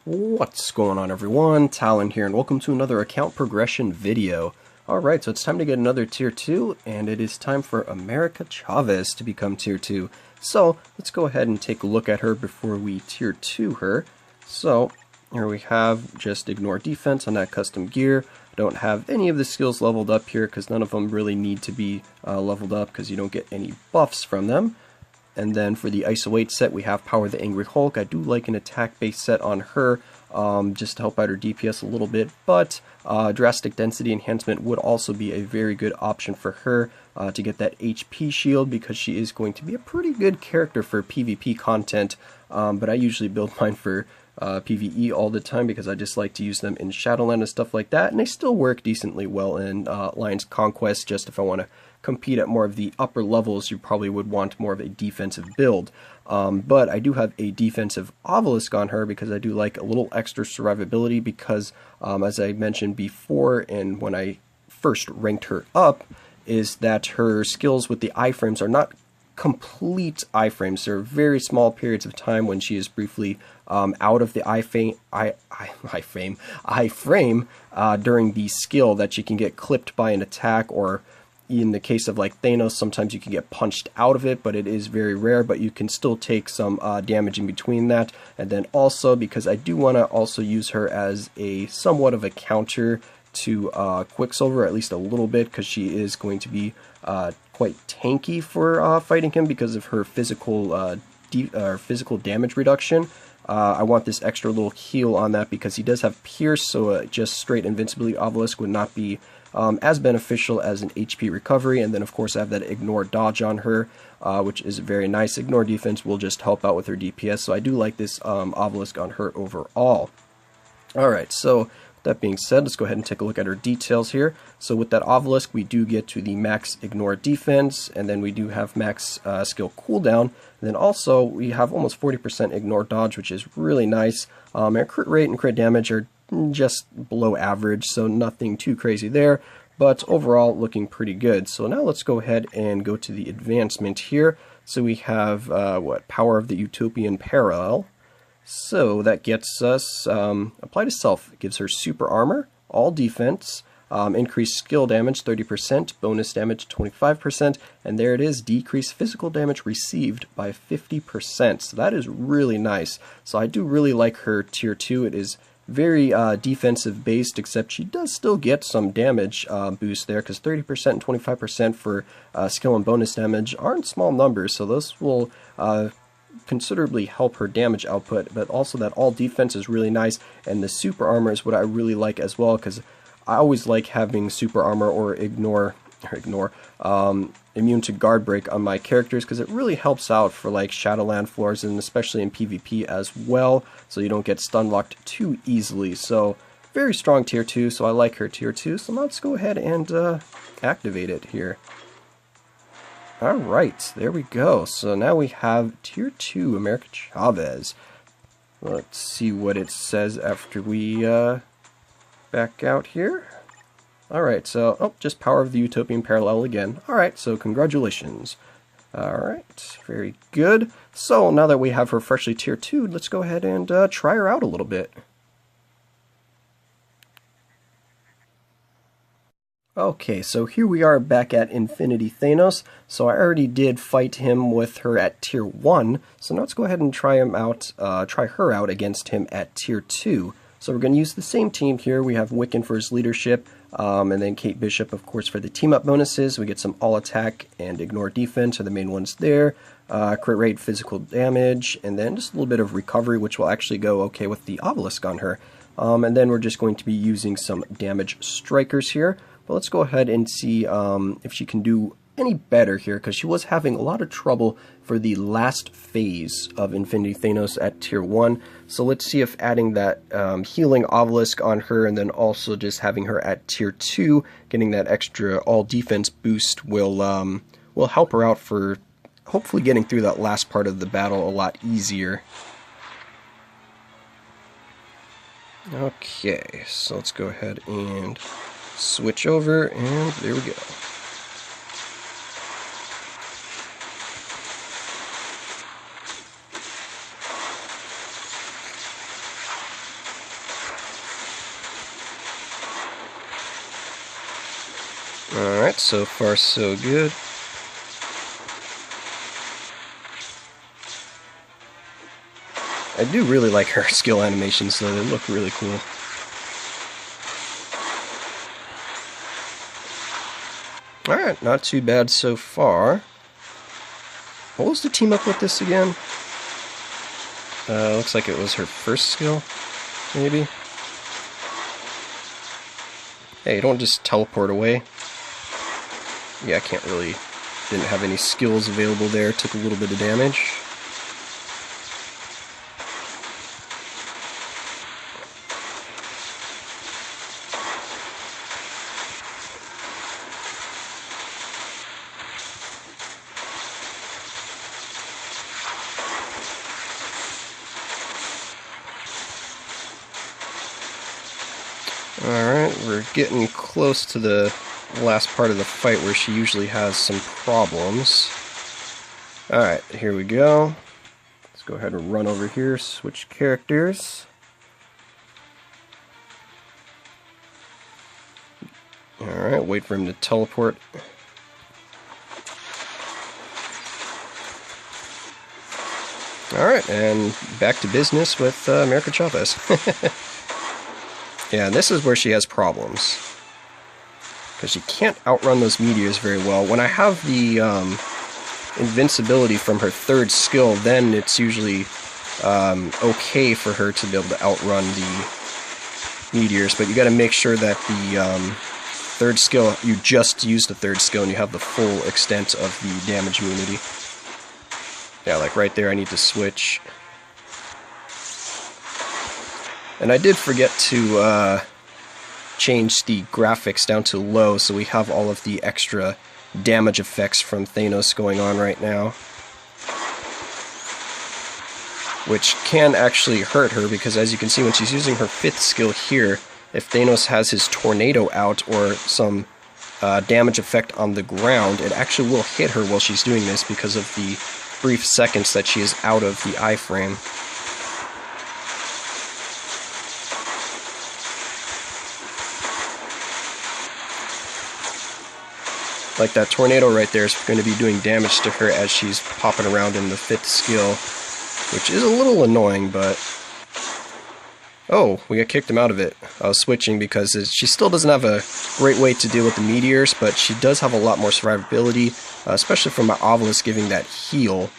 What's going on, everyone? Talen here, and welcome to another account progression video. Alright, so it's time to get another tier 2, and it is time for America Chavez to become tier 2. So, let's go ahead and take a look at her before we tier 2 her. So, here we have just ignore defense on that custom gear. I don't have any of the skills leveled up here because none of them really need to be leveled up because you don't get any buffs from them. And then for the ISO 8 set, we have Power the Angry Hulk. I do like an attack-based set on her, just to help out her DPS a little bit, but Drastic Density Enhancement would also be a very good option for her to get that HP shield, because she is going to be a pretty good character for PvP content, but I usually build mine for PvE all the time because I just like to use them in Shadowland and stuff like that, and they still work decently well in Alliance Conquest. Just if I want to compete at more of the upper levels, you probably would want more of a defensive build. But I do have a defensive obelisk on her because I do like a little extra survivability, because as I mentioned before and when I first ranked her up, is that her skills with the iframes are not complete iframes. There are very small periods of time when she is briefly out of the iframe during the skill that she can get clipped by an attack, or in the case of like Thanos, sometimes you can get punched out of it, but it is very rare, but you can still take some damage in between that. And then also, because I do want to also use her as a somewhat of a counter to Quicksilver, at least a little bit, because she is going to be quite tanky for fighting him because of her physical damage reduction. I want this extra little heal on that because he does have Pierce, so just straight Invincibility Obelisk would not be as beneficial as an HP recovery. And then of course I have that Ignore Dodge on her, which is very nice. Ignore Defense will just help out with her DPS, so I do like this Obelisk on her overall. Alright, so that being said, let's go ahead and take a look at her details here. So with that obelisk, we do get to the max ignore defense, and then we do have max skill cooldown. And then also we have almost 40% ignore dodge, which is really nice. Our crit rate and crit damage are just below average, so nothing too crazy there, but overall looking pretty good. So now let's go ahead and go to the advancement here. So we have Power of the Utopian Parallel. So that gets us Apply to Self. It gives her super armor, all defense, increased skill damage 30%, bonus damage 25%, and there it is, decreased physical damage received by 50%. So that is really nice. So I do really like her tier 2. It is very defensive based, except she does still get some damage boost there, because 30% and 25% for skill and bonus damage aren't small numbers, so those will considerably help her damage output. But also that all defense is really nice, and the super armor is what I really like as well, because I always like having super armor or ignore immune to guard break on my characters, because it really helps out for like Shadowland floors, and especially in PvP as well, so you don't get stun locked too easily. So very strong tier 2, so I like her tier 2. So let's go ahead and activate it here. Alright, there we go. So now we have tier 2 America Chavez. Let's see what it says after we back out here. Alright, so, just Power of the Utopian Parallel again. Alright, so congratulations. Alright, very good. So now that we have her freshly tier 2, let's go ahead and try her out a little bit. Okay, so here we are back at Infinity Thanos. So I already did fight him with her at tier 1, so now let's go ahead and try her out against him at tier 2. So we're going to use the same team here. We have Wiccan for his leadership, and then Kate Bishop, of course, for the team-up bonuses. We get some all attack and ignore defense are the main ones there. Crit rate, physical damage, and then just a little bit of recovery, which will actually go okay with the obelisk on her. And then we're just going to be using some damage strikers here. But let's go ahead and see if she can do any better here, because she was having a lot of trouble for the last phase of Infinity Thanos at tier 1. So let's see if adding that healing obelisk on her, and then also just having her at tier 2, getting that extra all defense boost will help her out for hopefully getting through that last part of the battle a lot easier. Okay, so let's go ahead and switch over, and there we go. Alright, so far so good. I do really like her skill animations though, they look really cool. Alright, not too bad so far. What was the team up with this again? Looks like it was her first skill, maybe? Hey, don't just teleport away. Yeah, I can't really... Didn't have any skills available there, took a little bit of damage. Alright, we're getting close to the last part of the fight where she usually has some problems. Alright, here we go. Let's go ahead and run over here, switch characters. Alright, wait for him to teleport. Alright, and back to business with America Chavez. Yeah, and this is where she has problems. Because she can't outrun those meteors very well. When I have the invincibility from her third skill, then it's usually okay for her to be able to outrun the meteors. But you gotta make sure that the third skill, you just use the third skill and you have the full extent of the damage immunity. Yeah, like right there I need to switch. And I did forget to change the graphics down to low, so we have all of the extra damage effects from Thanos going on right now. Which can actually hurt her, because as you can see when she's using her fifth skill here, if Thanos has his tornado out or some damage effect on the ground, it actually will hit her while she's doing this because of the brief seconds that she is out of the iframe. Like that tornado right there is going to be doing damage to her as she's popping around in the fifth skill, which is a little annoying, but... Oh, we got kicked him out of it. I was switching because she still doesn't have a great way to deal with the meteors, but she does have a lot more survivability, especially from my Obelisk giving that heal.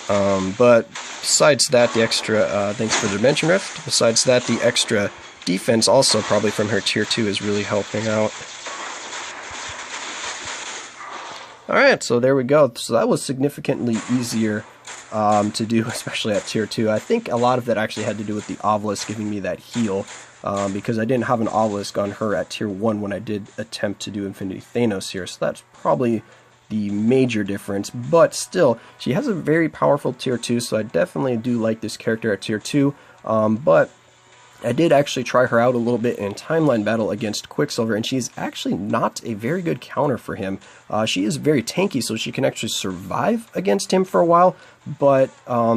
But besides that, the extra, thanks for the Dimension Rift, besides that, the extra defense also probably from her tier 2 is really helping out. Alright, so there we go. So that was significantly easier to do, especially at tier 2. I think a lot of that actually had to do with the Obelisk giving me that heal, because I didn't have an Obelisk on her at tier 1 when I did attempt to do Infinity Thanos here, so that's probably the major difference. But still, she has a very powerful tier 2, so I definitely do like this character at tier 2, but I did actually try her out a little bit in Timeline Battle against Quicksilver, and she's actually not a very good counter for him. She is very tanky, so she can actually survive against him for a while, but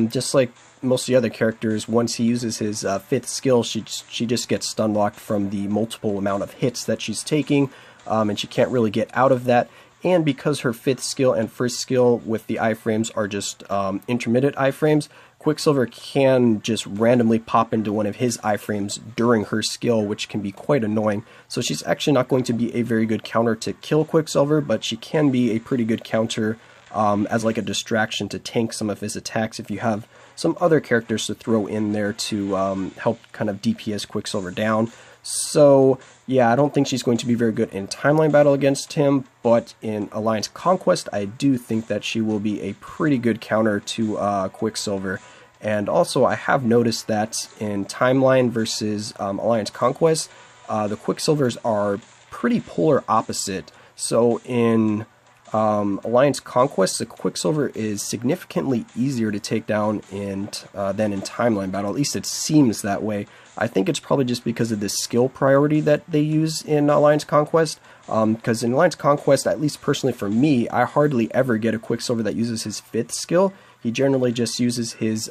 just like most of the other characters, once he uses his fifth skill, she just gets stun locked from the multiple amount of hits that she's taking, and she can't really get out of that. And because her fifth skill and first skill with the iframes are just intermittent iframes, Quicksilver can just randomly pop into one of his iframes during her skill, which can be quite annoying. So she's actually not going to be a very good counter to kill Quicksilver, but she can be a pretty good counter as like a distraction to tank some of his attacks if you have some other characters to throw in there to help kind of DPS Quicksilver down. So yeah, I don't think she's going to be very good in Timeline Battle against him, but in Alliance Conquest, I do think that she will be a pretty good counter to Quicksilver. And also, I have noticed that in Timeline versus Alliance Conquest, the Quicksilvers are pretty polar opposite. So in Alliance Conquest, the Quicksilver is significantly easier to take down than in Timeline Battle. At least it seems that way. I think it's probably just because of the skill priority that they use in Alliance Conquest. Because in Alliance Conquest, at least personally for me, I hardly ever get a Quicksilver that uses his fifth skill. He generally just uses his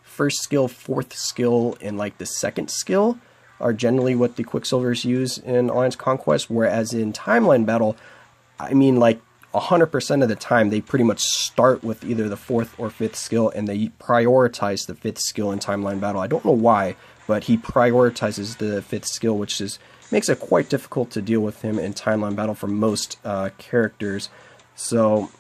first skill, fourth skill, and like the second skill. are generally what the Quicksilvers use in Alliance Conquest, whereas in Timeline Battle, I mean, like 100% of the time they pretty much start with either the 4th or 5th skill, and they prioritize the 5th skill in Timeline Battle. I don't know why, but he prioritizes the 5th skill, which makes it quite difficult to deal with him in Timeline Battle for most characters. So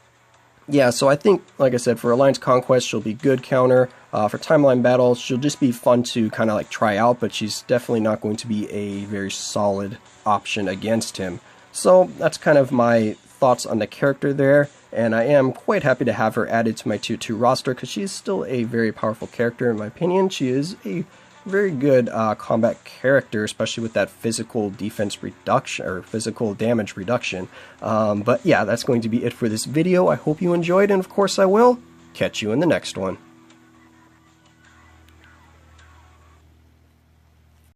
yeah, so I think, like I said, for Alliance Conquest, she'll be good counter. For Timeline Battle, she'll just be fun to kind of like try out, but she's definitely not going to be a very solid option against him. So that's kind of my thoughts on the character there, and I am quite happy to have her added to my Tier 2 roster because she is still a very powerful character in my opinion. She is a very good combat character, especially with that physical defense reduction, or physical damage reduction. But yeah, that's going to be it for this video. I hope you enjoyed, and of course I will catch you in the next one.